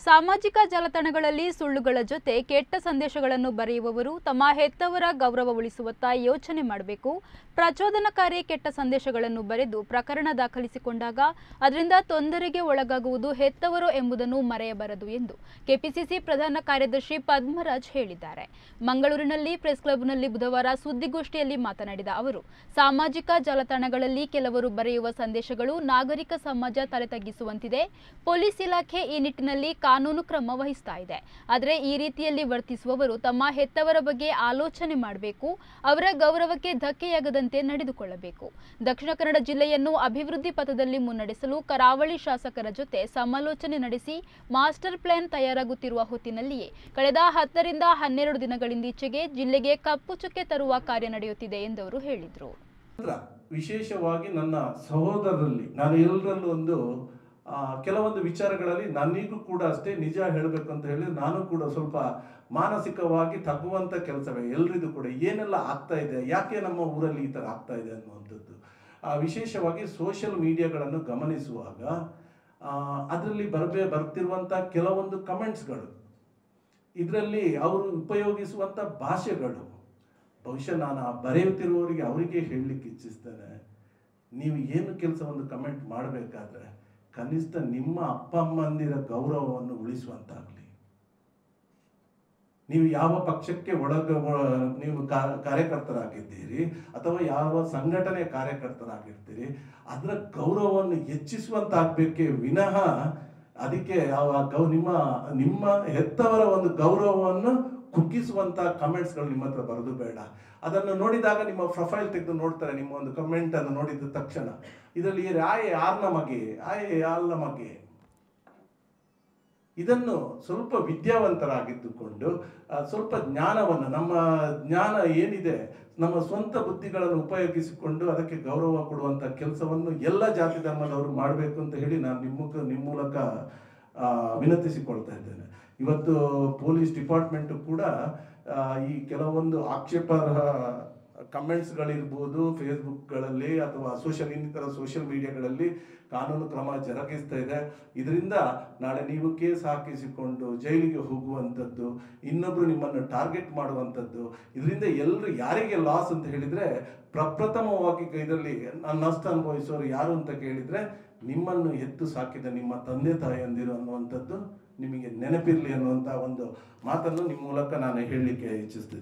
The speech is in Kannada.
ಸಾಮಾಜಿಕ ಜಾಲತಾಣಗಳಲ್ಲಿ ಸುಳ್ಳುಗಳ ಜೊತೆ ಕೆಟ್ಟ ಸಂದೇಶಗಳನ್ನು ಬರೆಯುವವರು ತಮ್ಮ ಹೆತ್ತವರ ಗೌರವ ಉಳಿಸುವತ್ತ ಯೋಚನೆ ಮಾಡಬೇಕು. ಪ್ರಚೋದನಕಾರಿ ಕೆಟ್ಟ ಸಂದೇಶಗಳನ್ನು ಬರೆದು ಪ್ರಕರಣ ದಾಖಲಿಸಿಕೊಂಡಾಗ ಅದರಿಂದ ತೊಂದರೆಗೆ ಒಳಗಾಗುವುದು ಹೆತ್ತವರು ಎಂಬುದನ್ನು ಮರೆಯಬಾರದು ಎಂದು ಕೆಪಿಸಿಸಿ ಪ್ರಧಾನ ಕಾರ್ಯದರ್ಶಿ ಪದ್ಮರಾಜ್ ಹೇಳಿದ್ದಾರೆ. ಮಂಗಳೂರಿನಲ್ಲಿ ಪ್ರೆಸ್ ಕ್ಲಬ್ನಲ್ಲಿ ಬುಧವಾರ ಸುದ್ದಿಗೋಷ್ಠಿಯಲ್ಲಿ ಮಾತನಾಡಿದ ಅವರು, ಸಾಮಾಜಿಕ ಜಾಲತಾಣಗಳಲ್ಲಿ ಕೆಲವರು ಬರೆಯುವ ಸಂದೇಶಗಳು ನಾಗರಿಕ ಸಮಾಜ ತಲೆ ತಗ್ಗಿಸುವಂತಿದೆ. ಪೊಲೀಸ್ ಇಲಾಖೆ ಈ ನಿಟ್ಟಿನಲ್ಲಿ ಕಾನೂನು ಕ್ರಮ ವಹಿಸ್ತಾ ಇದೆ. ಆದರೆ ಈ ರೀತಿಯಲ್ಲಿ ವರ್ತಿಸುವವರು ತಮ್ಮ ಹೆತ್ತವರ ಬಗ್ಗೆ ಆಲೋಚನೆ ಮಾಡಬೇಕು. ಅವರ ಗೌರವಕ್ಕೆ ಧಕ್ಕೆಯಾಗದಂತೆ ನಡೆದುಕೊಳ್ಳಬೇಕು. ದಕ್ಷಿಣ ಕನ್ನಡ ಜಿಲ್ಲೆಯನ್ನು ಅಭಿವೃದ್ಧಿ ಪಥದಲ್ಲಿ ಮುನ್ನಡೆಸಲು ಕರಾವಳಿ ಶಾಸಕರ ಜೊತೆ ಸಮಾಲೋಚನೆ ನಡೆಸಿ ಮಾಸ್ಟರ್ ಪ್ಲಾನ್ ತಯಾರಾಗುತ್ತಿರುವ ಹೊತ್ತಿನಲ್ಲಿಯೇ ಕಳೆದ 10 ರಿಂದ 12 ದಿನಗಳಿಂದೀಚೆಗೆ ಜಿಲ್ಲೆಗೆ ಕಪ್ಪು ಚುಕ್ಕೆ ತರುವ ಕಾರ್ಯ ನಡೆಯುತ್ತಿದೆ ಎಂದವರು ಹೇಳಿದರು. ವಿಶೇಷವಾಗಿ ನನ್ನ ಸಹೋದರರಲ್ಲಿ ನಾನು ಎಲ್ಲರಲ್ಲೂ ಒಂದು ಕೆಲವೊಂದು ವಿಚಾರಗಳಲ್ಲಿ ನನಗೂ ಕೂಡ ಅಷ್ಟೇ ನಿಜ ಹೇಳಬೇಕು ಅಂತ ಹೇಳಿದ್ರೆ ನಾನು ಕೂಡ ಸ್ವಲ್ಪ ಮಾನಸಿಕವಾಗಿ ತಗ್ಗುವಂಥ ಕೆಲಸವೇ ಎಲ್ಲರಿಗೂ ಕೂಡ ಏನೆಲ್ಲ ಆಗ್ತಾ ಇದೆ, ಯಾಕೆ ನಮ್ಮ ಊರಲ್ಲಿ ಈ ಥರ ಆಗ್ತಾ ಇದೆ ಅನ್ನುವಂಥದ್ದು. ವಿಶೇಷವಾಗಿ ಸೋಷಿಯಲ್ ಮೀಡಿಯಾಗಳನ್ನು ಗಮನಿಸುವಾಗ ಅದರಲ್ಲಿ ಬರ್ತಿರುವಂಥ ಕೆಲವೊಂದು ಕಮೆಂಟ್ಸ್ಗಳು, ಇದರಲ್ಲಿ ಅವರು ಉಪಯೋಗಿಸುವಂಥ ಭಾಷೆಗಳು, ಬಹುಶಃ ನಾನು ಬರೆಯುತ್ತಿರುವವರಿಗೆ ಅವರಿಗೆ ಹೇಳಲಿಕ್ಕೆ ಇಚ್ಛಿಸ್ತೇನೆ, ನೀವು ಏನು ಕೆಲಸವನ್ನು ಕಮೆಂಟ್ ಮಾಡಬೇಕಾದ್ರೆ ಕನಿಷ್ಠ ನಿಮ್ಮ ಅಪ್ಪ ಅಮ್ಮಂದಿರ ಗೌರವವನ್ನು ಉಳಿಸುವಂತಾಗಲಿ. ನೀವು ಯಾವ ಪಕ್ಷಕ್ಕೆ ನೀವು ಕಾರ್ಯಕರ್ತರಾಗಿದ್ದೀರಿ ಅಥವಾ ಯಾವ ಸಂಘಟನೆ ಕಾರ್ಯಕರ್ತರಾಗಿರ್ತೀರಿ ಅದರ ಗೌರವವನ್ನು ಹೆಚ್ಚಿಸುವಂತಾಗಬೇಕೇ ವಿನಃ ಅದಕ್ಕೆ ನಿಮ್ಮ ಹೆತ್ತವರ ಒಂದು ಗೌರವವನ್ನು ಕುಗ್ಗಿಸುವಂತ ಕಮೆಂಟ್ಸ್ಗಳು ನಿಮ್ಮ ಹತ್ರ ಬರೋದು ಬೇಡ. ಅದನ್ನು ನೋಡಿದಾಗ ನಿಮ್ಮ ಪ್ರೊಫೈಲ್ ತೆಗೆದು ನೋಡ್ತಾರೆ, ನಿಮ್ಮ ಒಂದು ಕಮೆಂಟ್ ಅನ್ನು ನೋಡಿದ ತಕ್ಷಣ ಇದರಲ್ಲಿ ನಮಗೆ ಇದನ್ನು ಸ್ವಲ್ಪ ವಿದ್ಯಾವಂತರಾಗಿದ್ದುಕೊಂಡು ಸ್ವಲ್ಪ ಜ್ಞಾನವನ್ನು, ನಮ್ಮ ಜ್ಞಾನ ಏನಿದೆ ನಮ್ಮ ಸ್ವಂತ ಬುದ್ಧಿಗಳನ್ನು ಉಪಯೋಗಿಸಿಕೊಂಡು ಅದಕ್ಕೆ ಗೌರವ ಕೊಡುವಂಥ ಕೆಲಸವನ್ನು ಎಲ್ಲ ಜಾತಿ ಧರ್ಮದವರು ಮಾಡಬೇಕು ಅಂತ ಹೇಳಿ ನಾನು ನಿಮ್ಮ ಮೂಲಕ ವಿನಂತಿಸಿಕೊಳ್ತಾ ಇದ್ದೇನೆ. ಇವತ್ತು ಪೊಲೀಸ್ ಡಿಪಾರ್ಟ್ಮೆಂಟು ಕೂಡ ಈ ಕೆಲವೊಂದು ಆಕ್ಷೇಪಾರ್ಹ ಕಮೆಂಟ್ಸ್ಗಳಿರ್ಬೋದು ಫೇಸ್ಬುಕ್ಗಳಲ್ಲಿ ಅಥವಾ ಇನ್ನಿತರ ಸೋಷಿಯಲ್ ಮೀಡಿಯಾಗಳಲ್ಲಿ ಕಾನೂನು ಕ್ರಮ ಜರುಗಿಸ್ತಾ ಇದೆ. ಇದರಿಂದ ನಾಳೆ ನೀವು ಕೇಸ್ ಹಾಕಿಸಿಕೊಂಡು ಜೈಲಿಗೆ ಹೋಗುವಂಥದ್ದು, ಇನ್ನೊಬ್ರು ನಿಮ್ಮನ್ನು ಟಾರ್ಗೆಟ್ ಮಾಡುವಂಥದ್ದು, ಇದರಿಂದ ಎಲ್ಲರೂ ಯಾರಿಗೆ ಲಾಸ್ ಅಂತ ಹೇಳಿದರೆ ಪ್ರಪ್ರಥಮವಾಗಿ ಇದರಲ್ಲಿ ನಷ್ಟ ಅನುಭವಿಸೋರು ಯಾರು ಅಂತ ಕೇಳಿದರೆ ನಿಮ್ಮನ್ನು ಎತ್ತು ಸಾಕಿದ ನಿಮ್ಮ ತಂದೆ ತಾಯಿಯಂದಿರು ಅನ್ನುವಂಥದ್ದು ನಿಮಗೆ ನೆನಪಿರಲಿ ಅನ್ನುವಂಥ ಒಂದು ಮಾತನ್ನು ನಿಮ್ಮ ಮೂಲಕ ನಾನು ಹೇಳಲಿಕ್ಕೆ ಇಚ್ಛಿಸ್ತೀನಿ.